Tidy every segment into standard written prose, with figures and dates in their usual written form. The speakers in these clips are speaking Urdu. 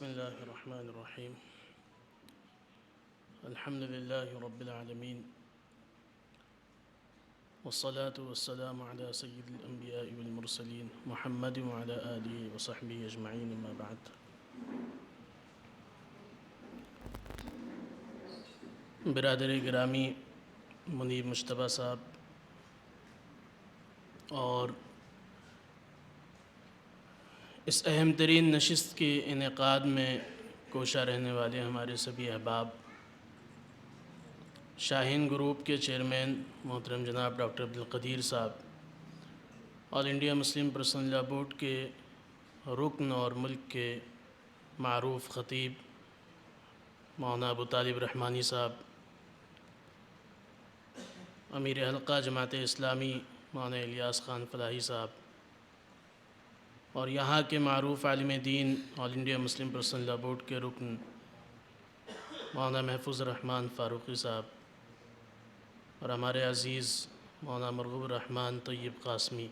بسم الله الرحمن الرحيم. الحمد لله رب العالمين، والصلاة والسلام على سيد الأنبياء والمرسلين محمد وعلى آله وصحبه أجمعين، أما بعد. برادر گرامی منیب مجتبیٰ صاحب اور اس اہم ترین نشست کے انعقاد میں کوشاں رہنے والے ہمارے سبھی احباب، شاہین گروپ کے چیئرمین محترم جناب ڈاکٹر عبدالقدیر صاحب، آل انڈیا مسلم پرسنل لا بورڈ کے رکن اور ملک کے معروف خطیب مولانا ابو طالب رحمانی صاحب، امیر حلقہ جماعت اسلامی مولانا الیاس خان فلاحی صاحب، اور یہاں کے معروف عالم دین آل انڈیا مسلم پرسنل لا بورڈ کے رکن مولانا محفوظ الرحمن فاروقی صاحب، اور ہمارے عزیز مولانا مرغوب الرحمن طیب قاسمی،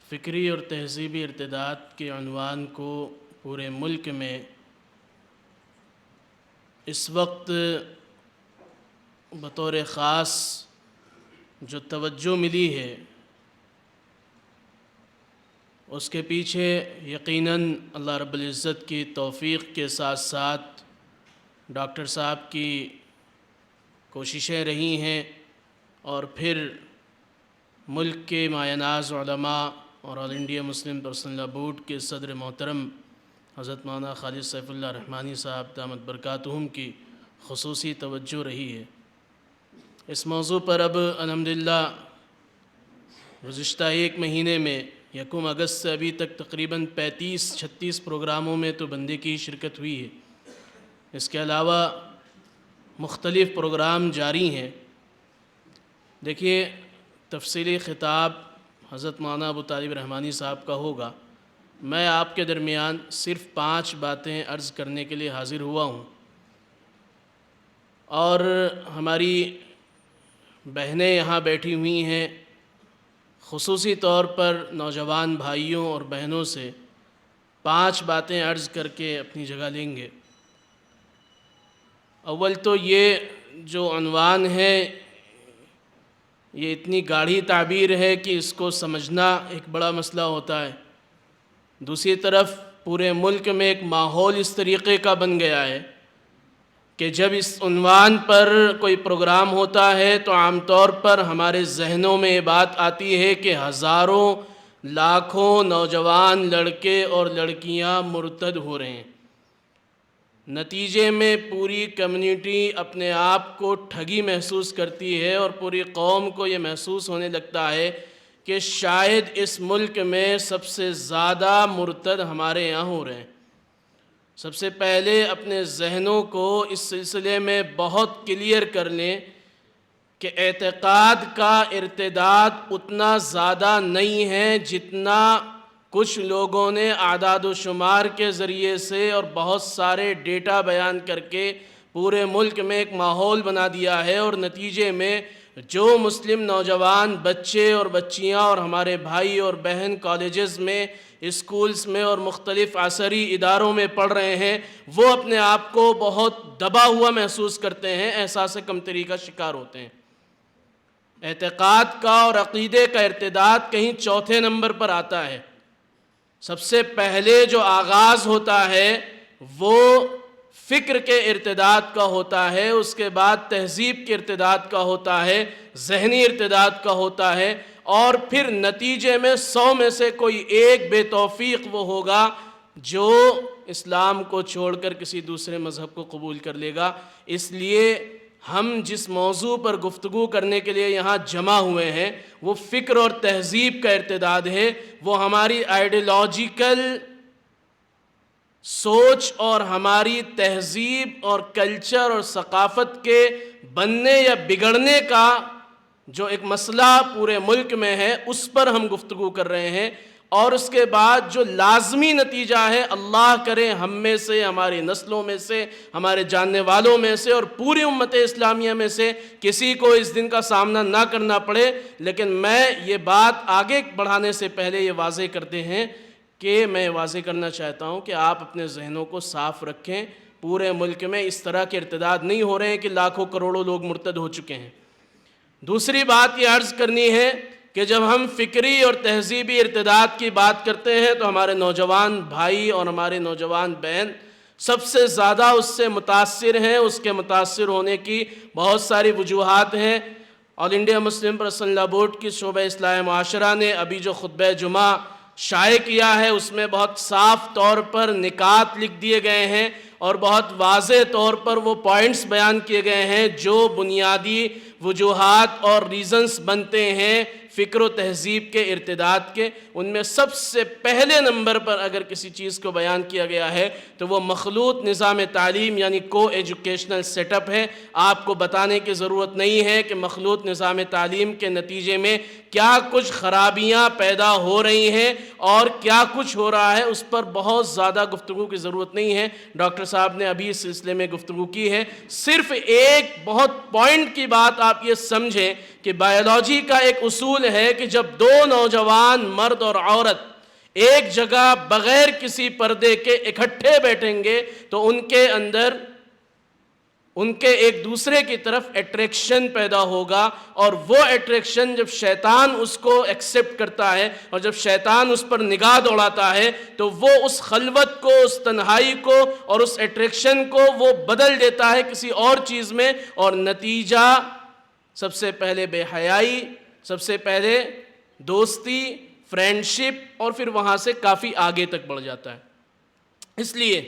فکری اور تہذیبی ارتداد کے عنوان کو پورے ملک میں اس وقت بطور خاص جو توجہ ملی ہے، اس کے پیچھے یقیناً اللہ رب العزت کی توفیق کے ساتھ ساتھ ڈاکٹر صاحب کی کوششیں رہی ہیں، اور پھر ملک کے مایہ ناز علماء اور آل انڈیا مسلم پرسنل لا بورڈ کے صدر محترم حضرت مولانا خالد سیف اللہ رحمانی صاحب دامت برکاتہم کی خصوصی توجہ رہی ہے۔ اس موضوع پر اب الحمدللہ گزشتہ ایک مہینے میں 1 اگست سے ابھی تک تقریباً 35-36 پروگراموں میں تو بندے کی شرکت ہوئی ہے۔ اس کے علاوہ مختلف پروگرام جاری ہیں۔ دیکھیے، تفصیلی خطاب حضرت مولانا ابو طالب رحمانی صاحب کا ہوگا، میں آپ کے درمیان صرف 5 باتیں عرض کرنے کے لیے حاضر ہوا ہوں، اور ہماری بہنیں یہاں بیٹھی ہوئی ہیں، خصوصی طور پر نوجوان بھائیوں اور بہنوں سے 5 باتیں عرض کر کے اپنی جگہ لیں گے۔ اول تو یہ جو عنوان ہے، یہ اتنی گاڑھی تعبیر ہے کہ اس کو سمجھنا ایک بڑا مسئلہ ہوتا ہے۔ دوسری طرف پورے ملک میں ایک ماحول اس طریقے کا بن گیا ہے کہ جب اس عنوان پر کوئی پروگرام ہوتا ہے تو عام طور پر ہمارے ذہنوں میں یہ بات آتی ہے کہ ہزاروں لاکھوں نوجوان لڑکے اور لڑکیاں مرتد ہو رہے ہیں۔ نتیجے میں پوری کمیونٹی اپنے آپ کو ٹھگی محسوس کرتی ہے، اور پوری قوم کو یہ محسوس ہونے لگتا ہے کہ شاید اس ملک میں سب سے زیادہ مرتد ہمارے یہاں ہو رہے ہیں۔ سب سے پہلے اپنے ذہنوں کو اس سلسلے میں بہت کلیئر کر لیں کہ اعتقاد کا ارتداد اتنا زیادہ نہیں ہے جتنا کچھ لوگوں نے اعداد و شمار کے ذریعے سے اور بہت سارے ڈیٹا بیان کر کے پورے ملک میں ایک ماحول بنا دیا ہے، اور نتیجے میں جو مسلم نوجوان بچے اور بچیاں اور ہمارے بھائی اور بہن کالجز میں، اسکولز میں اور مختلف عصری اداروں میں پڑھ رہے ہیں، وہ اپنے آپ کو بہت دبا ہوا محسوس کرتے ہیں، احساس کمتری کا شکار ہوتے ہیں۔ اعتقاد کا اور عقیدے کا ارتداد کہیں 4تھے نمبر پر آتا ہے۔ سب سے پہلے جو آغاز ہوتا ہے وہ فکر کے ارتداد کا ہوتا ہے، اس کے بعد تہذیب کے ارتداد کا ہوتا ہے، ذہنی ارتداد کا ہوتا ہے، اور پھر نتیجے میں 100 میں سے کوئی ایک بے توفیق وہ ہوگا جو اسلام کو چھوڑ کر کسی دوسرے مذہب کو قبول کر لے گا۔ اس لیے ہم جس موضوع پر گفتگو کرنے کے لیے یہاں جمع ہوئے ہیں وہ فکر اور تہذیب کا ارتداد ہے۔ وہ ہماری آئیڈیالوجیکل سوچ اور ہماری تہذیب اور کلچر اور ثقافت کے بننے یا بگڑنے کا جو ایک مسئلہ پورے ملک میں ہے، اس پر ہم گفتگو کر رہے ہیں، اور اس کے بعد جو لازمی نتیجہ ہے، اللہ کرے ہم میں سے، ہماری نسلوں میں سے، ہمارے جاننے والوں میں سے اور پوری امت اسلامیہ میں سے کسی کو اس دن کا سامنا نہ کرنا پڑے۔ لیکن میں یہ بات آگے بڑھانے سے پہلے یہ واضح کرتے ہیں کہ میں واضح کرنا چاہتا ہوں کہ آپ اپنے ذہنوں کو صاف رکھیں. پورے ملک میں اس طرح کے ارتداد نہیں ہو رہے ہیں کہ لاکھوں کروڑوں لوگ مرتد ہو چکے ہیں. دوسری بات یہ عرض کرنی ہے کہ جب ہم فکری اور تہذیبی ارتداد کی بات کرتے ہیں تو ہمارے نوجوان بھائی اور ہمارے نوجوان بہن سب سے زیادہ اس سے متاثر ہیں. اس کے متاثر ہونے کی بہت ساری وجوہات ہیں. آل انڈیا مسلم پرسنل لا بورڈ کی شعبہ اصلاح معاشرہ نے ابھی جو خطبہ جمعہ شائع کیا ہے اس میں بہت صاف طور پر نکات لکھ دیے گئے ہیں اور بہت واضح طور پر وہ پوائنٹس بیان کیے گئے ہیں جو بنیادی وجوہات اور ریزنز بنتے ہیں فکر و تہذیب کے ارتداد کے. ان میں سب سے پہلے نمبر پر اگر کسی چیز کو بیان کیا گیا ہے تو وہ مخلوط نظام تعلیم یعنی کو ایجوکیشنل سیٹ اپ ہے. آپ کو بتانے کی ضرورت نہیں ہے کہ مخلوط نظام تعلیم کے نتیجے میں کیا کچھ خرابیاں پیدا ہو رہی ہیں اور کیا کچھ ہو رہا ہے. اس پر بہت زیادہ گفتگو کی ضرورت نہیں ہے. ڈاکٹر صاحب نے ابھی اس سلسلے میں گفتگو کی ہے. صرف ایک بہت پوائنٹ کی بات آپ یہ سمجھیں کہ بائیولوجی کا ایک اصول ہے کہ جب دو نوجوان مرد اور عورت ایک جگہ بغیر کسی پردے کے اکٹھے بیٹھیں گے تو ان کے اندر ان کے ایک دوسرے کی طرف اٹریکشن پیدا ہوگا اور وہ اٹریکشن جب شیطان اس کو ایکسپٹ کرتا ہے اور جب شیطان اس پر نگاہ دوڑاتا ہے تو وہ اس خلوت کو اس تنہائی کو اور اس اٹریکشن کو وہ بدل دیتا ہے کسی اور چیز میں اور نتیجہ سب سے پہلے بے حیائی سب سے پہلے دوستی فرینڈشپ اور پھر وہاں سے کافی آگے تک بڑھ جاتا ہے. اس لیے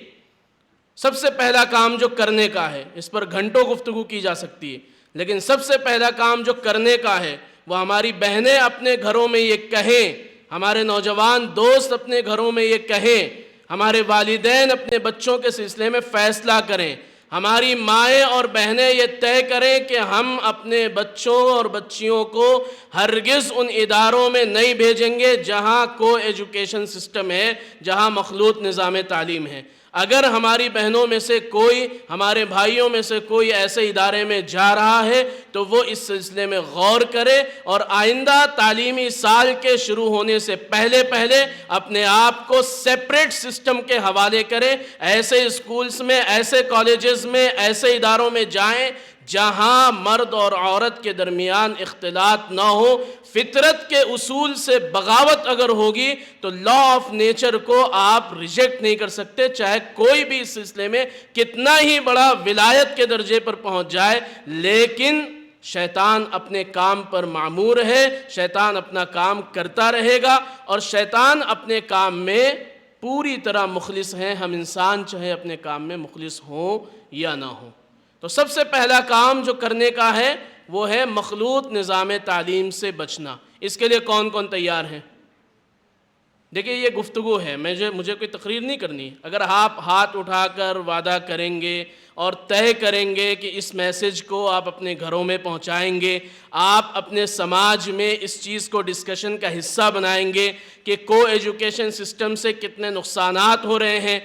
سب سے پہلا کام جو کرنے کا ہے اس پر گھنٹوں گفتگو کی جا سکتی ہے لیکن سب سے پہلا کام جو کرنے کا ہے وہ ہماری بہنیں اپنے گھروں میں یہ کہیں, ہمارے نوجوان دوست اپنے گھروں میں یہ کہیں, ہمارے والدین اپنے بچوں کے سلسلے میں فیصلہ کریں, ہماری مائیں اور بہنیں یہ طے کریں کہ ہم اپنے بچوں اور بچیوں کو ہرگز ان اداروں میں نہیں بھیجیں گے جہاں کو ایجوکیشن سسٹم ہے, جہاں مخلوط نظام تعلیم ہے. اگر ہماری بہنوں میں سے کوئی ہمارے بھائیوں میں سے کوئی ایسے ادارے میں جا رہا ہے تو وہ اس سلسلے میں غور کرے اور آئندہ تعلیمی سال کے شروع ہونے سے پہلے اپنے آپ کو سیپریٹ سسٹم کے حوالے کرے. ایسے اسکولز میں, ایسے کالجز میں, ایسے اداروں میں جائیں جہاں مرد اور عورت کے درمیان اختلاط نہ ہو. فطرت کے اصول سے بغاوت اگر ہوگی تو لا آف نیچر کو آپ ریجیکٹ نہیں کر سکتے, چاہے کوئی بھی اس سلسلے میں کتنا ہی بڑا ولایت کے درجے پر پہنچ جائے. لیکن شیطان اپنے کام پر معمور ہے, شیطان اپنا کام کرتا رہے گا اور شیطان اپنے کام میں پوری طرح مخلص ہیں. ہم انسان چاہے اپنے کام میں مخلص ہوں یا نہ ہوں. تو سب سے پہلا کام جو کرنے کا ہے وہ ہے مخلوط نظام تعلیم سے بچنا. اس کے لیے کون کون تیار ہیں؟ دیکھیے یہ گفتگو ہے, مجھے کوئی تقریر نہیں کرنی. اگر آپ ہاتھ اٹھا کر وعدہ کریں گے اور طے کریں گے کہ اس میسج کو آپ اپنے گھروں میں پہنچائیں گے, آپ اپنے سماج میں اس چیز کو ڈسکشن کا حصہ بنائیں گے کہ کو ایجوکیشن سسٹم سے کتنے نقصانات ہو رہے ہیں,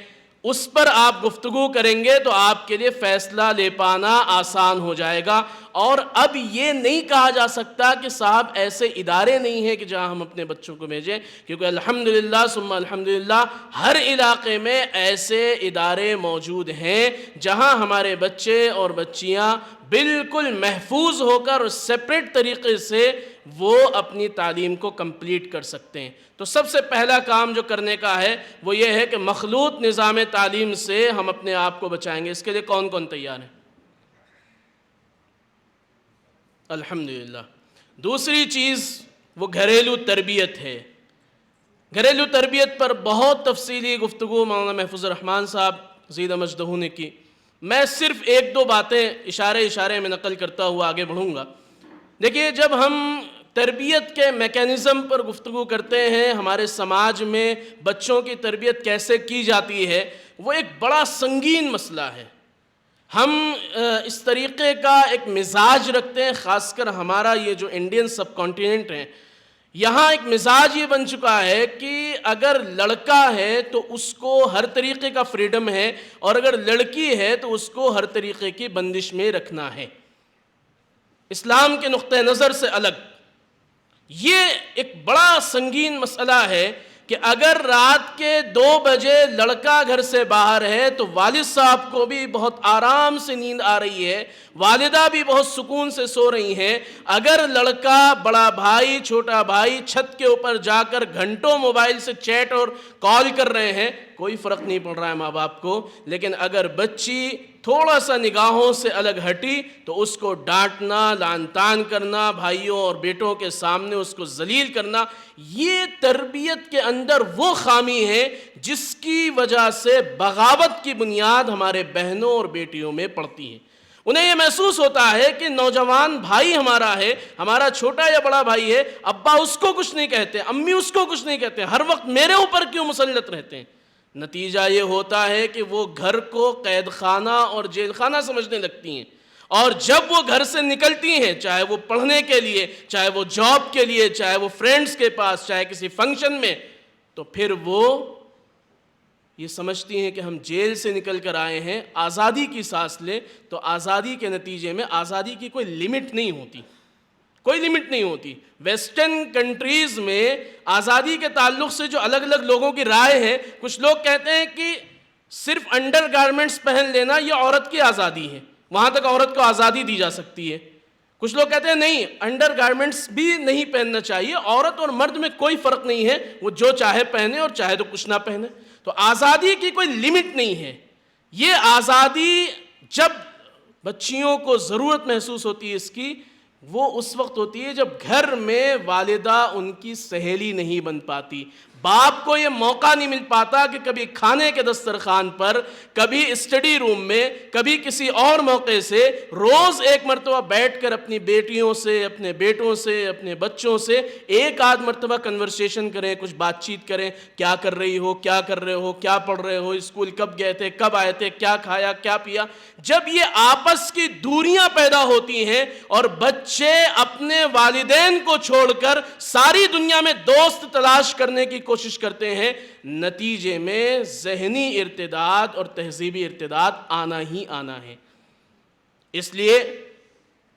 اس پر آپ گفتگو کریں گے تو آپ کے لیے فیصلہ لے پانا آسان ہو جائے گا. اور اب یہ نہیں کہا جا سکتا کہ صاحب ایسے ادارے نہیں ہیں کہ جہاں ہم اپنے بچوں کو بھیجیں, کیونکہ الحمدللہ ثم الحمدللہ ہر علاقے میں ایسے ادارے موجود ہیں جہاں ہمارے بچے اور بچیاں بالکل محفوظ ہو کر سیپریٹ طریقے سے وہ اپنی تعلیم کو کمپلیٹ کر سکتے ہیں. تو سب سے پہلا کام جو کرنے کا ہے وہ یہ ہے کہ مخلوط نظام تعلیم سے ہم اپنے آپ کو بچائیں گے. اس کے لیے کون کون تیار ہیں؟ الحمدللہ. دوسری چیز وہ گھریلو تربیت ہے. گھریلو تربیت پر بہت تفصیلی گفتگو مولانا محفوظ الرحمان صاحب زید مجدہ نے کی. میں صرف ایک دو باتیں اشارے میں نقل کرتا ہوا آگے بڑھوں گا. دیکھیے جب ہم تربیت کے میکینزم پر گفتگو کرتے ہیں, ہمارے سماج میں بچوں کی تربیت کیسے کی جاتی ہے, وہ ایک بڑا سنگین مسئلہ ہے. ہم اس طریقے کا ایک مزاج رکھتے ہیں, خاص کر ہمارا یہ جو انڈین سب کانٹیننٹ ہے یہاں ایک مزاج یہ بن چکا ہے کہ اگر لڑکا ہے تو اس کو ہر طریقے کا فریڈم ہے اور اگر لڑکی ہے تو اس کو ہر طریقے کی بندش میں رکھنا ہے. اسلام کے نقطہ نظر سے الگ یہ ایک بڑا سنگین مسئلہ ہے کہ اگر رات کے 2 بجے لڑکا گھر سے باہر ہے تو والد صاحب کو بھی بہت آرام سے نیند آ رہی ہے، والدہ بھی بہت سکون سے سو رہی ہیں۔ اگر لڑکا، بڑا بھائی، چھوٹا بھائی چھت کے اوپر جا کر گھنٹوں موبائل سے چیٹ اور کال کر رہے ہیں، کوئی فرق نہیں پڑ رہا ہے ماں باپ کو، لیکن اگر بچی تھوڑا سا نگاہوں سے الگ ہٹی تو اس کو ڈانٹنا، لعن طعن کرنا، بھائیوں اور بیٹوں کے سامنے اس کو ذلیل کرنا، یہ تربیت کے اندر وہ خامی ہے جس کی وجہ سے بغاوت کی بنیاد ہمارے بہنوں اور بیٹیوں میں پڑتی ہے۔ انہیں یہ محسوس ہوتا ہے کہ نوجوان بھائی ہمارا ہے، ہمارا چھوٹا یا بڑا بھائی ہے، ابا اس کو کچھ نہیں کہتے، امی اس کو کچھ نہیں کہتے، ہر وقت میرے اوپر کیوں مسلط رہتے ہیں؟ نتیجہ یہ ہوتا ہے کہ وہ گھر کو قید خانہ اور جیل خانہ سمجھنے لگتی ہیں، اور جب وہ گھر سے نکلتی ہیں، چاہے وہ پڑھنے کے لیے، چاہے وہ جاب کے لیے، چاہے وہ فرینڈز کے پاس، چاہے کسی فنکشن میں، تو پھر وہ یہ سمجھتی ہیں کہ ہم جیل سے نکل کر آئے ہیں، آزادی کی سانس لیں، تو آزادی کے نتیجے میں آزادی کی کوئی لمٹ نہیں ہوتی، کوئی لمٹ نہیں ہوتی۔ ویسٹرن کنٹریز میں آزادی کے تعلق سے جو الگ الگ لوگوں کی رائے ہے، کچھ لوگ کہتے ہیں کہ صرف انڈر گارمنٹس پہن لینا یہ عورت کی آزادی ہے، وہاں تک عورت کو آزادی دی جا سکتی ہے۔ کچھ لوگ کہتے ہیں نہیں، انڈر گارمنٹس بھی نہیں پہننا چاہیے، عورت اور مرد میں کوئی فرق نہیں ہے، وہ جو چاہے پہنے اور چاہے تو کچھ نہ پہنے۔ تو آزادی کی کوئی لمٹ نہیں ہے۔ یہ آزادی جب بچیوں کو ضرورت محسوس ہوتی ہے اس کی، وہ اس وقت ہوتی ہے جب گھر میں والدہ ان کی سہیلی نہیں بن پاتی، باپ کو یہ موقع نہیں مل پاتا کہ کبھی کھانے کے دسترخوان پر، کبھی اسٹڈی روم میں، کبھی کسی اور موقع سے روز ایک مرتبہ بیٹھ کر اپنی بیٹیوں سے، اپنے بیٹوں سے، اپنے بچوں سے ایک آدھ مرتبہ کنورسیشن کریں، کچھ بات چیت کریں، کیا کر رہی ہو، کیا کر رہے ہو، کیا پڑھ رہے ہو، اسکول کب گئے تھے، کب آئے تھے، کیا کھایا، کیا پیا۔ جب یہ آپس کی دوریاں پیدا ہوتی ہیں اور بچے اپنے والدین کو چھوڑ کر ساری دنیا میں دوست تلاش کرنے کی کوشش کرتے ہیں، نتیجے میں ذہنی ارتداد اور تہذیبی ارتداد آنا ہی آنا ہے۔ اس لیے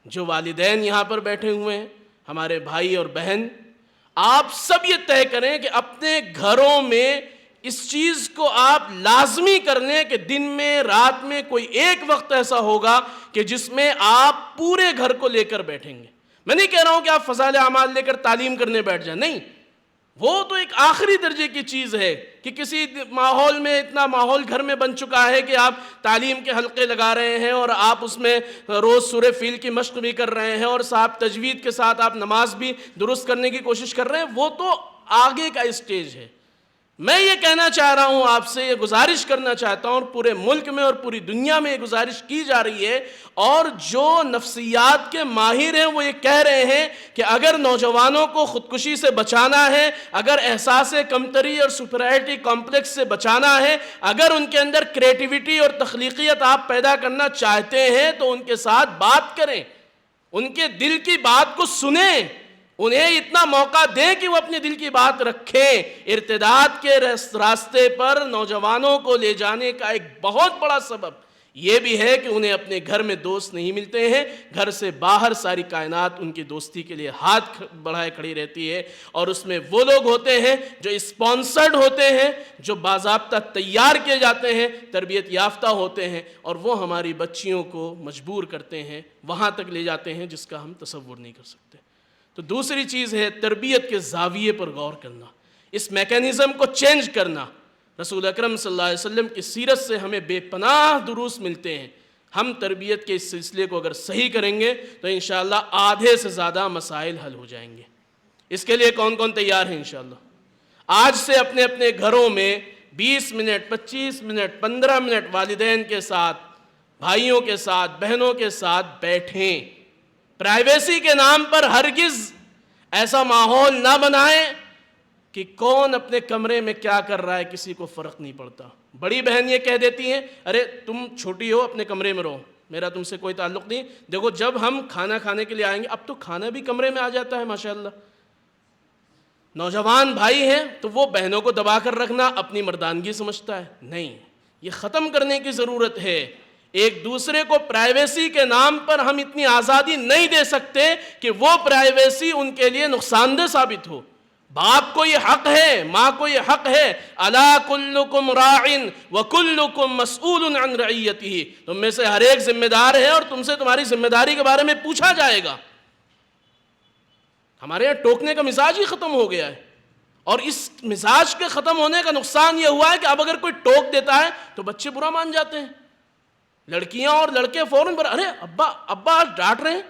جو والدین یہاں پر بیٹھے ہوئے ہیں، ہمارے بھائی اور بہن، آپ سب یہ طے کریں کہ اپنے گھروں میں اس چیز کو آپ لازمی کر لیں کہ دن میں، رات میں کوئی ایک وقت ایسا ہوگا کہ جس میں آپ پورے گھر کو لے کر بیٹھیں گے۔ میں نہیں کہہ رہا ہوں کہ آپ فضائل اعمال لے کر تعلیم کرنے بیٹھ جائیں، نہیں، وہ تو ایک آخری درجے کی چیز ہے کہ کسی ماحول میں اتنا ماحول گھر میں بن چکا ہے کہ آپ تعلیم کے حلقے لگا رہے ہیں اور آپ اس میں روز سورہ فیل کی مشق بھی کر رہے ہیں اور صاحب تجوید کے ساتھ آپ نماز بھی درست کرنے کی کوشش کر رہے ہیں، وہ تو آگے کا اسٹیج ہے۔ میں یہ کہنا چاہ رہا ہوں، آپ سے یہ گزارش کرنا چاہتا ہوں، پورے ملک میں اور پوری دنیا میں یہ گزارش کی جا رہی ہے، اور جو نفسیات کے ماہر ہیں وہ یہ کہہ رہے ہیں کہ اگر نوجوانوں کو خودکشی سے بچانا ہے، اگر احساس کمتری اور سپیریورٹی کمپلیکس سے بچانا ہے، اگر ان کے اندر کریٹیوٹی اور تخلیقیت آپ پیدا کرنا چاہتے ہیں تو ان کے ساتھ بات کریں، ان کے دل کی بات کو سنیں، انہیں اتنا موقع دیں کہ وہ اپنے دل کی بات رکھیں۔ ارتداد کے راستے پر نوجوانوں کو لے جانے کا ایک بہت بڑا سبب یہ بھی ہے کہ انہیں اپنے گھر میں دوست نہیں ملتے ہیں، گھر سے باہر ساری کائنات ان کی دوستی کے لیے ہاتھ بڑھائے کھڑی رہتی ہے، اور اس میں وہ لوگ ہوتے ہیں جو اسپانسرڈ ہوتے ہیں، جو باضابطہ تیار کیے جاتے ہیں، تربیت یافتہ ہوتے ہیں، اور وہ ہماری بچیوں کو مجبور کرتے ہیں، وہاں تک لے جاتے ہیں جس کا ہم تصور نہیں کر سکتے۔ تو دوسری چیز ہے تربیت کے زاویے پر غور کرنا، اس میکینزم کو چینج کرنا۔ رسول اکرم صلی اللہ علیہ وسلم کی سیرت سے ہمیں بے پناہ دروس ملتے ہیں۔ ہم تربیت کے اس سلسلے کو اگر صحیح کریں گے تو انشاءاللہ آدھے سے زیادہ مسائل حل ہو جائیں گے۔ اس کے لیے کون کون تیار ہیں انشاءاللہ؟ آج سے اپنے اپنے گھروں میں 20 منٹ، 25 منٹ، 15 منٹ والدین کے ساتھ، بھائیوں کے ساتھ، بہنوں کے ساتھ بیٹھیں۔ پرائیویسی کے نام پر ہرگز ایسا ماحول نہ بنائیں کہ کون اپنے کمرے میں کیا کر رہا ہے کسی کو فرق نہیں پڑتا۔ بڑی بہن یہ کہہ دیتی ہیں، ارے تم چھوٹی ہو، اپنے کمرے میں رہو، میرا تم سے کوئی تعلق نہیں۔ دیکھو جب ہم کھانا کھانے کے لیے آئیں گے، اب تو کھانا بھی کمرے میں آ جاتا ہے ماشاءاللہ۔ نوجوان بھائی ہیں تو وہ بہنوں کو دبا کر رکھنا اپنی مردانگی سمجھتا ہے، نہیں، یہ ختم کرنے کی ضرورت ہے۔ ایک دوسرے کو پرائیویسی کے نام پر ہم اتنی آزادی نہیں دے سکتے کہ وہ پرائیویسی ان کے لیے نقصان دہ ثابت ہو۔ باپ کو یہ حق ہے، ماں کو یہ حق ہے، الا کلکم راعٍ وکلکم مسئول عن رعیتہ، تم میں سے ہر ایک ذمہ دار ہے اور تم سے تمہاری ذمہ داری کے بارے میں پوچھا جائے گا۔ ہمارے یہاں ٹوکنے کا مزاج ہی ختم ہو گیا ہے، اور اس مزاج کے ختم ہونے کا نقصان یہ ہوا ہے کہ اب اگر کوئی ٹوک دیتا ہے تو بچے برا مان جاتے ہیں، لڑکیاں اور لڑکے فوراً پر ارے ابا آج ڈانٹ رہے ہیں،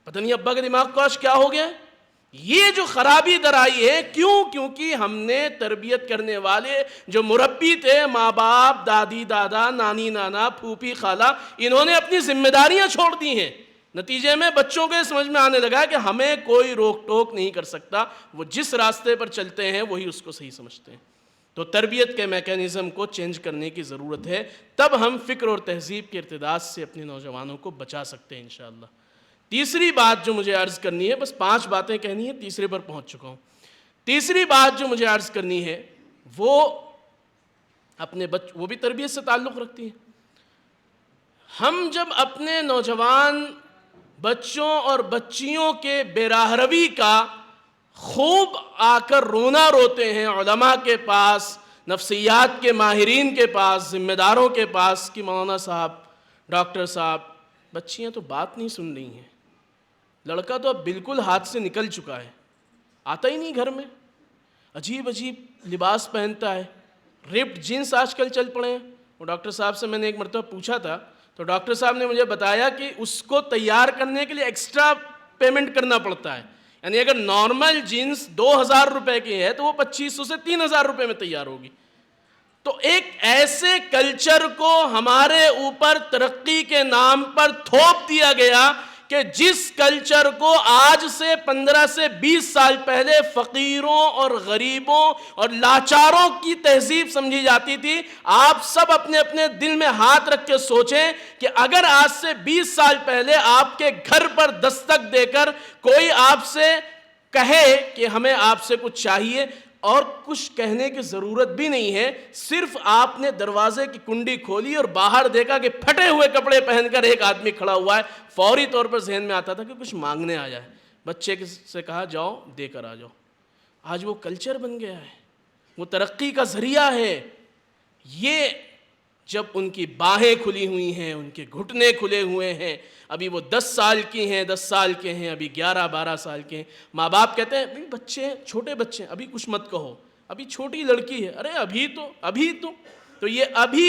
پتہ نہیں ابا کے دماغ کو آج کیا ہو گیا ہے۔ یہ جو خرابی در آئی ہے، کیونکہ ہم نے تربیت کرنے والے جو مربی تھے، ماں باپ، دادی دادا، نانی نانا، پھوپھی خالہ، انہوں نے اپنی ذمہ داریاں چھوڑ دی ہیں۔ نتیجے میں بچوں کے سمجھ میں آنے لگا کہ ہمیں کوئی روک ٹوک نہیں کر سکتا، وہ جس راستے پر چلتے ہیں وہی اس کو صحیح سمجھتے ہیں۔ تو تربیت کے میکینزم کو چینج کرنے کی ضرورت ہے، تب ہم فکر اور تہذیب کے ارتداد سے اپنے نوجوانوں کو بچا سکتے ہیں انشاءاللہ۔ تیسری بات جو مجھے عرض کرنی ہے، بس 5 باتیں کہنی ہے، تیسرے پر پہنچ چکا ہوں۔ تیسری بات جو مجھے عرض کرنی ہے وہ وہ بھی تربیت سے تعلق رکھتی ہے۔ ہم جب اپنے نوجوان بچوں اور بچیوں کے بے راہ روی کا خوب آ کر رونا روتے ہیں علماء کے پاس، نفسیات کے ماہرین کے پاس، ذمہ داروں کے پاس کہ مولانا صاحب، ڈاکٹر صاحب، بچیاں تو بات نہیں سن رہی ہیں، لڑکا تو اب بالکل ہاتھ سے نکل چکا ہے، آتا ہی نہیں گھر میں، عجیب عجیب لباس پہنتا ہے، رپڈ جینس آج کل چل پڑے ہیں۔ وہ ڈاکٹر صاحب سے میں نے ایک مرتبہ پوچھا تھا تو ڈاکٹر صاحب نے مجھے بتایا کہ اس کو تیار کرنے کے لیے ایکسٹرا پیمنٹ کرنا پڑتا ہے، یعنی اگر نارمل جینس 2000 روپے کی ہے تو وہ 2500 سے 3000 روپے میں تیار ہوگی۔ تو ایک ایسے کلچر کو ہمارے اوپر ترقی کے نام پر تھوپ دیا گیا کہ جس کلچر کو آج سے 15 سے 20 سال پہلے فقیروں اور غریبوں اور لاچاروں کی تہذیب سمجھی جاتی تھی، آپ سب اپنے اپنے دل میں ہاتھ رکھ کے سوچیں کہ اگر آج سے 20 سال پہلے آپ کے گھر پر دستک دے کر کوئی آپ سے کہے کہ ہمیں آپ سے کچھ چاہیے، اور کچھ کہنے کی ضرورت بھی نہیں ہے، صرف آپ نے دروازے کی کنڈی کھولی اور باہر دیکھا کہ پھٹے ہوئے کپڑے پہن کر ایک آدمی کھڑا ہوا ہے، فوری طور پر ذہن میں آتا تھا کہ کچھ مانگنے آیا ہے، بچے سے کہا جاؤ دے کر آ جاؤ۔ آج وہ کلچر بن گیا ہے، وہ ترقی کا ذریعہ ہے۔ یہ جب ان کی باہیں کھلی ہوئی ہیں، ان کے گھٹنے کھلے ہوئے ہیں، ابھی وہ 10 سال کی ہیں، 10 سال کے ہیں، ابھی 11-12 سال کے ہیں، ماں باپ کہتے ہیں بچے چھوٹے بچے ابھی کچھ مت کہو، ابھی چھوٹی لڑکی ہے، ارے ابھی تو یہ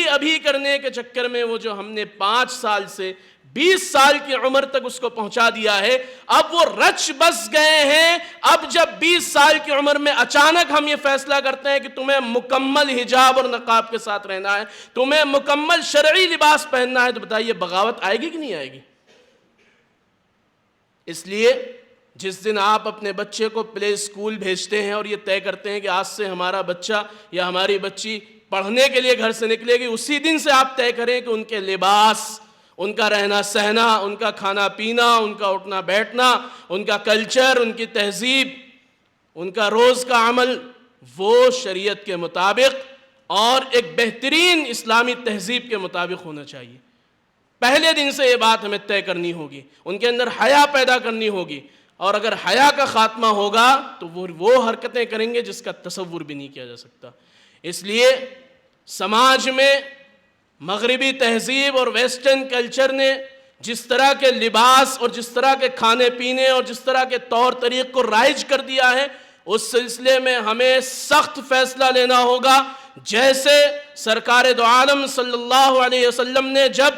ابھی کرنے کے چکر میں وہ جو ہم نے 5 سال سے 20 سال کی عمر تک اس کو پہنچا دیا ہے، اب وہ رچ بس گئے ہیں۔ اب جب 20 سال کی عمر میں اچانک ہم یہ فیصلہ کرتے ہیں کہ تمہیں مکمل حجاب اور نقاب کے ساتھ رہنا ہے، تمہیں مکمل شرعی لباس پہننا ہے، تو بتائیے بغاوت آئے گی کہ نہیں آئے گی؟ اس لیے جس دن آپ اپنے بچے کو پلے اسکول بھیجتے ہیں اور یہ طے کرتے ہیں کہ آج سے ہمارا بچہ یا ہماری بچی پڑھنے کے لیے گھر سے نکلے گی، اسی دن سے آپ طے کریں کہ ان کے لباس، ان کا رہنا سہنا، ان کا کھانا پینا، ان کا اٹھنا بیٹھنا، ان کا کلچر، ان کی تہذیب، ان کا روز کا عمل، وہ شریعت کے مطابق اور ایک بہترین اسلامی تہذیب کے مطابق ہونا چاہیے۔ پہلے دن سے یہ بات ہمیں طے کرنی ہوگی، ان کے اندر حیا پیدا کرنی ہوگی، اور اگر حیا کا خاتمہ ہوگا تو وہ حرکتیں کریں گے جس کا تصور بھی نہیں کیا جا سکتا۔ اس لیے سماج میں مغربی تہذیب اور ویسٹرن کلچر نے جس طرح کے لباس اور جس طرح کے کھانے پینے اور جس طرح کے طور طریق کو رائج کر دیا ہے، اس سلسلے میں ہمیں سخت فیصلہ لینا ہوگا۔ جیسے سرکار دو عالم صلی اللہ علیہ وسلم نے جب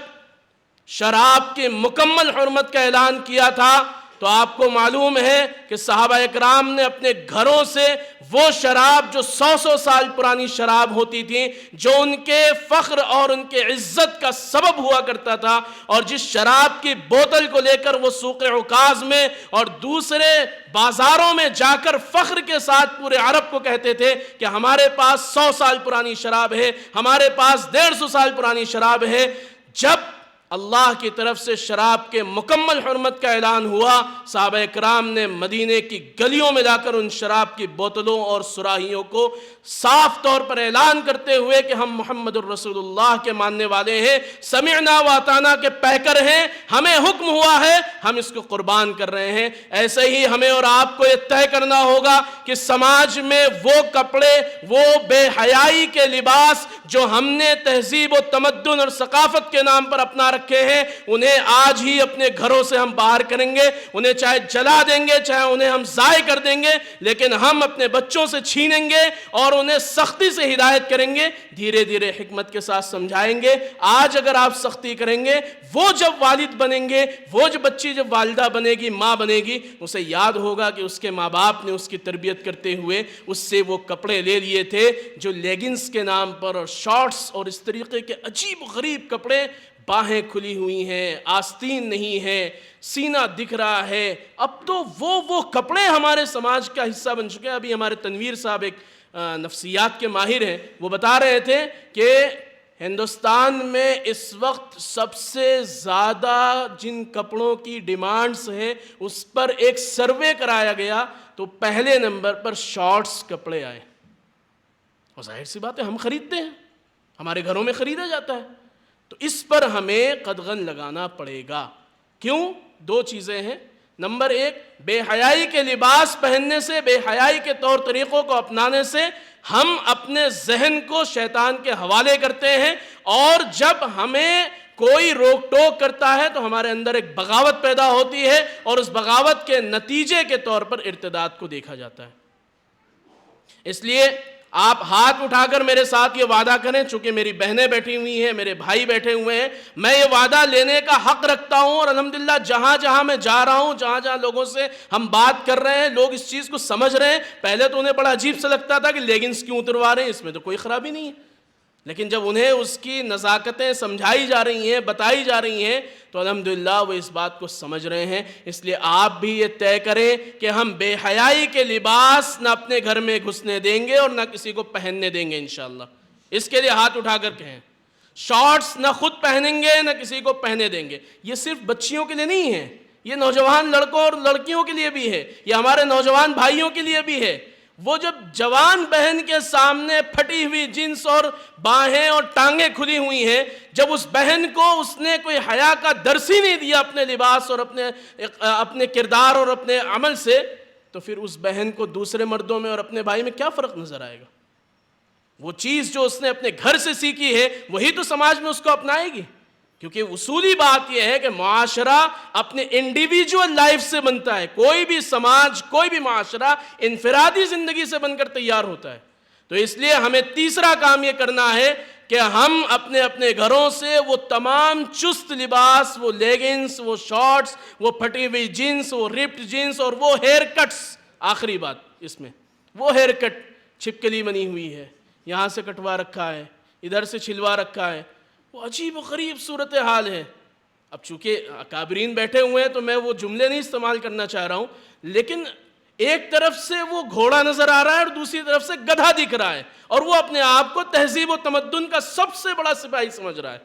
شراب کی مکمل حرمت کا اعلان کیا تھا تو آپ کو معلوم ہے کہ صحابہ اکرام نے اپنے گھروں سے وہ شراب جو 100 سال پرانی شراب ہوتی تھی، جو ان کے فخر اور ان کے عزت کا سبب ہوا کرتا تھا، اور جس شراب کی بوتل کو لے کر وہ سوق عکاظ میں اور دوسرے بازاروں میں جا کر فخر کے ساتھ پورے عرب کو کہتے تھے کہ ہمارے پاس 100 سال پرانی شراب ہے، ہمارے پاس 150 سال پرانی شراب ہے۔ جب اللہ کی طرف سے شراب کے مکمل حرمت کا اعلان ہوا، صحابہ کرام نے مدینے کی گلیوں میں جا کر ان شراب کی بوتلوں اور سراہیوں کو صاف طور پر اعلان کرتے ہوئے کہ ہم محمد الرسول اللہ کے ماننے والے ہیں، سمعنا و اطعنا کے پیکر ہیں، ہمیں حکم ہوا ہے، ہم اس کو قربان کر رہے ہیں۔ ایسے ہی ہمیں اور آپ کو یہ طے کرنا ہوگا کہ سماج میں وہ کپڑے، وہ بے حیائی کے لباس جو ہم نے تہذیب و تمدن اور ثقافت کے نام پر اپنا رکھے ہیں، انہیں آج ہی اپنے گھروں سے ہم باہر کریں گے، انہیں چاہے جلا دیں گے، چاہے انہیں ہم ضائع کر دیں گے، لیکن ہم اپنے بچوں سے چھینیں گے اور انہیں سختی سے ہدایت کریں گے، دھیرے دھیرے حکمت کے ساتھ سمجھائیں گے۔ آج اگر آپ سختی کریں گے، وہ جب والد بنیں گے، وہ جو بچی جب والدہ بنے گی، ماں بنے گی، اسے یاد ہوگا کہ اس کے ماں باپ نے اس کی تربیت کرتے ہوئے اس سے وہ کپڑے لے لیے تھے جو لیگنز کے نام پر اور شارٹس اور اس طریقے کے عجیب و غریب کپڑے، باہیں کھلی ہوئی ہیں، آستین نہیں ہے، سینہ دکھ رہا ہے۔ اب تو وہ کپڑے ہمارے سماج کا حصہ بن چکے ہیں۔ ابھی ہمارے تنویر صاحب ایک نفسیات کے ماہر ہیں، وہ بتا رہے تھے کہ ہندوستان میں اس وقت سب سے زیادہ جن کپڑوں کی ڈیمانڈز ہے اس پر ایک سروے کرایا گیا تو پہلے نمبر پر شارٹس کپڑے آئے، اور ظاہر سی بات ہے ہم خریدتے ہیں، ہمارے گھروں میں خریدا جاتا ہے، تو اس پر ہمیں قدغن لگانا پڑے گا۔ کیوں؟ دو چیزیں ہیں۔ نمبر ایک، بے حیائی کے لباس پہننے سے، بے حیائی کے طور طریقوں کو اپنانے سے ہم اپنے ذہن کو شیطان کے حوالے کرتے ہیں، اور جب ہمیں کوئی روک ٹوک کرتا ہے تو ہمارے اندر ایک بغاوت پیدا ہوتی ہے، اور اس بغاوت کے نتیجے کے طور پر ارتداد کو دیکھا جاتا ہے۔ اس لیے آپ ہاتھ اٹھا کر میرے ساتھ یہ وعدہ کریں، چونکہ میری بہنیں بیٹھی ہوئی ہیں، میرے بھائی بیٹھے ہوئے ہیں، میں یہ وعدہ لینے کا حق رکھتا ہوں، اور الحمدللہ جہاں جہاں میں جا رہا ہوں، جہاں جہاں لوگوں سے ہم بات کر رہے ہیں، لوگ اس چیز کو سمجھ رہے ہیں۔ پہلے تو انہیں بڑا عجیب سا لگتا تھا کہ لیگنز کیوں اتروا رہے ہیں، اس میں تو کوئی خرابی نہیں ہے، لیکن جب انہیں اس کی نزاکتیں سمجھائی جا رہی ہیں، بتائی جا رہی ہیں، تو الحمدللہ وہ اس بات کو سمجھ رہے ہیں۔ اس لیے آپ بھی یہ طے کریں کہ ہم بے حیائی کے لباس نہ اپنے گھر میں گھسنے دیں گے اور نہ کسی کو پہننے دیں گے انشاءاللہ۔ اس کے لیے ہاتھ اٹھا کر کہیں۔ شارٹس نہ خود پہنیں گے نہ کسی کو پہنے دیں گے۔ یہ صرف بچیوں کے لیے نہیں ہے، یہ نوجوان لڑکوں اور لڑکیوں کے لیے بھی ہے، یہ ہمارے نوجوان بھائیوں کے لیے بھی ہے۔ وہ جب جوان بہن کے سامنے پھٹی ہوئی جنس اور باہیں اور ٹانگیں کھلی ہوئی ہیں، جب اس بہن کو اس نے کوئی حیا کا درس ہی نہیں دیا اپنے لباس اور اپنے کردار اور اپنے عمل سے، تو پھر اس بہن کو دوسرے مردوں میں اور اپنے بھائی میں کیا فرق نظر آئے گا؟ وہ چیز جو اس نے اپنے گھر سے سیکھی ہے وہی تو سماج میں اس کو اپنائے گی، کیونکہ اصولی بات یہ ہے کہ معاشرہ اپنے انڈیویجول لائف سے بنتا ہے۔ کوئی بھی سماج، کوئی بھی معاشرہ انفرادی زندگی سے بن کر تیار ہوتا ہے۔ تو اس لیے ہمیں تیسرا کام یہ کرنا ہے کہ ہم اپنے اپنے گھروں سے وہ تمام چست لباس، وہ لیگنز، وہ شارٹس، وہ پھٹی ہوئی جینس، وہ رپڈ جینس اور وہ ہیئر کٹس، آخری بات اس میں، وہ ہیئر کٹ چھپکلی بنی ہوئی ہے، یہاں سے کٹوا رکھا ہے، ادھر سے چھلوا رکھا ہے، وہ عجیب و غریب صورتحال ہے۔ اب چونکہ اکابرین بیٹھے ہوئے ہیں تو میں وہ جملے نہیں استعمال کرنا چاہ رہا ہوں، لیکن ایک طرف سے وہ گھوڑا نظر آ رہا ہے اور دوسری طرف سے گدھا دکھ رہا ہے، اور وہ اپنے آپ کو تہذیب و تمدن کا سب سے بڑا سپاہی سمجھ رہا ہے۔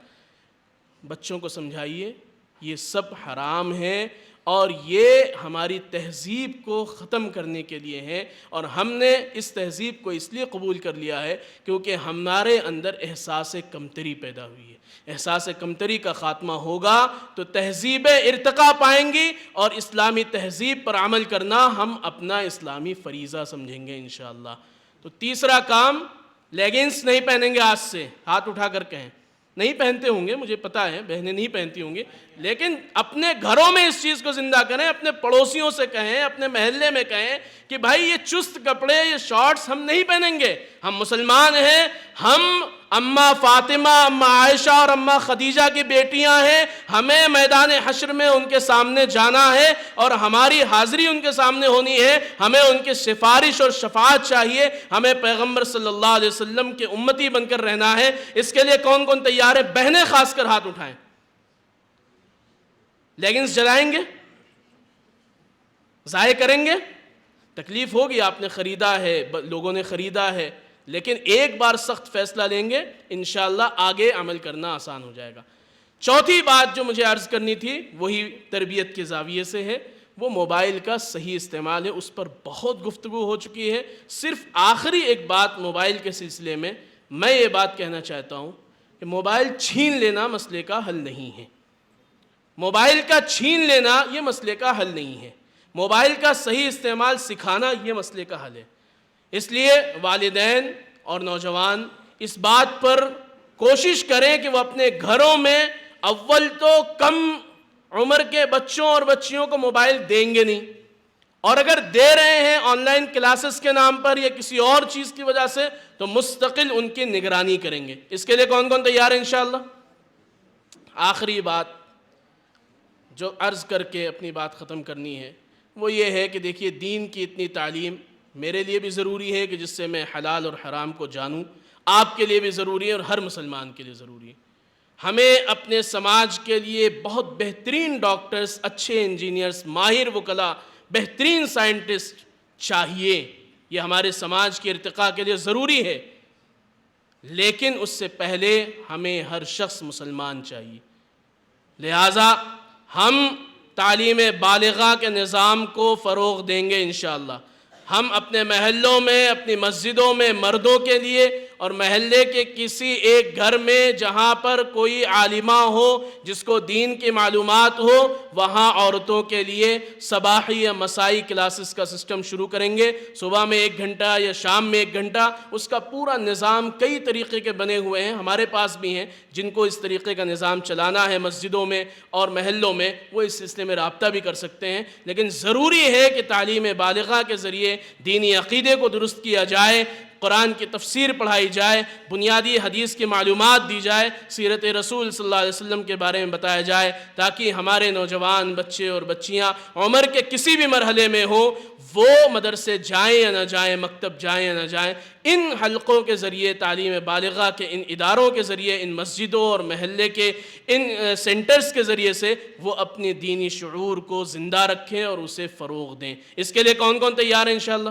بچوں کو سمجھائیے یہ سب حرام ہے، اور یہ ہماری تہذیب کو ختم کرنے کے لیے ہیں، اور ہم نے اس تہذیب کو اس لیے قبول کر لیا ہے کیونکہ ہمارے اندر احساس کمتری پیدا ہوئی ہے۔ احساس کمتری کا خاتمہ ہوگا تو تہذیبیں ارتقا پائیں گی، اور اسلامی تہذیب پر عمل کرنا ہم اپنا اسلامی فریضہ سمجھیں گے انشاءاللہ۔ تو تیسرا کام، لیگنز نہیں پہنیں گے آج سے، ہاتھ اٹھا کر کہیں۔ نہیں پہنتے ہوں گے، مجھے پتا ہے بہنیں نہیں پہنتی ہوں گی، لیکن اپنے گھروں میں اس چیز کو زندہ کریں، اپنے پڑوسیوں سے کہیں، اپنے محلے میں کہیں کہ بھائی یہ چست کپڑے، یہ شارٹس ہم نہیں پہنیں گے، ہم مسلمان ہیں، ہم اماں فاطمہ، اماں عائشہ اور اماں خدیجہ کی بیٹیاں ہیں، ہمیں میدان حشر میں ان کے سامنے جانا ہے اور ہماری حاضری ان کے سامنے ہونی ہے، ہمیں ان کی سفارش اور شفاعت چاہیے، ہمیں پیغمبر صلی اللہ علیہ وسلم کے امتی بن کر رہنا ہے۔ اس کے لیے کون کون تیار ہے؟ بہنیں خاص کر ہاتھ اٹھائیں۔ لیگنز جلائیں گے؟ ضائع کریں گے؟ تکلیف ہوگی، آپ نے خریدا ہے، لوگوں نے خریدا ہے، لیکن ایک بار سخت فیصلہ لیں گے انشاءاللہ آگے عمل کرنا آسان ہو جائے گا۔ چوتھی بات جو مجھے عرض کرنی تھی وہی تربیت کے زاویے سے ہے، وہ موبائل کا صحیح استعمال ہے۔ اس پر بہت گفتگو ہو چکی ہے، صرف آخری ایک بات موبائل کے سلسلے میں میں یہ بات کہنا چاہتا ہوں کہ موبائل چھین لینا مسئلے کا حل نہیں ہے۔ موبائل کا چھین لینا یہ مسئلے کا حل نہیں ہے، موبائل کا صحیح استعمال سکھانا یہ مسئلے کا حل ہے۔ اس لیے والدین اور نوجوان اس بات پر کوشش کریں کہ وہ اپنے گھروں میں اول تو کم عمر کے بچوں اور بچیوں کو موبائل دیں گے نہیں، اور اگر دے رہے ہیں آن لائن کلاسز کے نام پر یا کسی اور چیز کی وجہ سے تو مستقل ان کی نگرانی کریں گے۔ اس کے لیے کون کون تیار ہے انشاءاللہ؟ آخری بات جو عرض کر کے اپنی بات ختم کرنی ہے وہ یہ ہے کہ دیکھیے، دین کی اتنی تعلیم میرے لیے بھی ضروری ہے کہ جس سے میں حلال اور حرام کو جانوں، آپ کے لیے بھی ضروری ہے اور ہر مسلمان کے لیے ضروری ہے۔ ہمیں اپنے سماج کے لیے بہت بہترین ڈاکٹرز، اچھے انجینئرز، ماہر وکلاء، بہترین سائنٹسٹ چاہیے، یہ ہمارے سماج کے ارتقاء کے لیے ضروری ہے، لیکن اس سے پہلے ہمیں ہر شخص مسلمان چاہیے۔ لہٰذا ہم تعلیم بالغہ کے نظام کو فروغ دیں گے انشاءاللہ۔ ہم اپنے محلوں میں، اپنی مسجدوں میں مردوں کے لیے اور محلے کے کسی ایک گھر میں جہاں پر کوئی عالمہ ہو جس کو دین کی معلومات ہو، وہاں عورتوں کے لیے صباحی یا مسائی کلاسز کا سسٹم شروع کریں گے۔ صبح میں 1 گھنٹہ یا شام میں 1 گھنٹہ، اس کا پورا نظام کئی طریقے کے بنے ہوئے ہیں، ہمارے پاس بھی ہیں جن کو اس طریقے کا نظام چلانا ہے مسجدوں میں اور محلوں میں، وہ اس سلسلے میں رابطہ بھی کر سکتے ہیں۔ لیکن ضروری ہے کہ تعلیم بالغہ کے ذریعے دینی عقیدے کو درست کیا جائے، قرآن کی تفسیر پڑھائی جائے، بنیادی حدیث کی معلومات دی جائے، سیرت رسول صلی اللہ علیہ وسلم کے بارے میں بتایا جائے، تاکہ ہمارے نوجوان بچے اور بچیاں عمر کے کسی بھی مرحلے میں ہوں، وہ مدرسے جائیں یا نہ جائیں، مکتب جائیں یا نہ جائیں، ان حلقوں کے ذریعے، تعلیم بالغہ کے ان اداروں کے ذریعے، ان مسجدوں اور محلے کے ان سینٹرز کے ذریعے سے وہ اپنی دینی شعور کو زندہ رکھیں اور اسے فروغ دیں۔ اس کے لیے کون کون تیار ہیں انشاءاللہ؟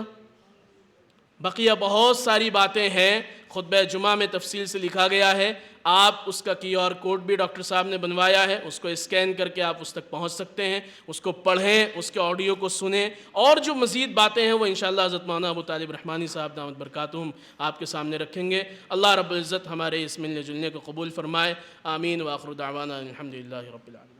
بقیہ بہت ساری باتیں ہیں، خطبہ جمعہ میں تفصیل سے لکھا گیا ہے، آپ اس کا QR کوڈ بھی ڈاکٹر صاحب نے بنوایا ہے، اس کو اسکین کر کے آپ اس تک پہنچ سکتے ہیں، اس کو پڑھیں، اس کے آڈیو کو سنیں، اور جو مزید باتیں ہیں وہ انشاءاللہ حضرت مولانا ابو طالب رحمانی صاحب دامت برکاتہم آپ کے سامنے رکھیں گے۔ اللہ رب العزت ہمارے اس ملنے جلنے کو قبول فرمائے، آمین، وآخر دعوانا الحمدللہ رب العالمین۔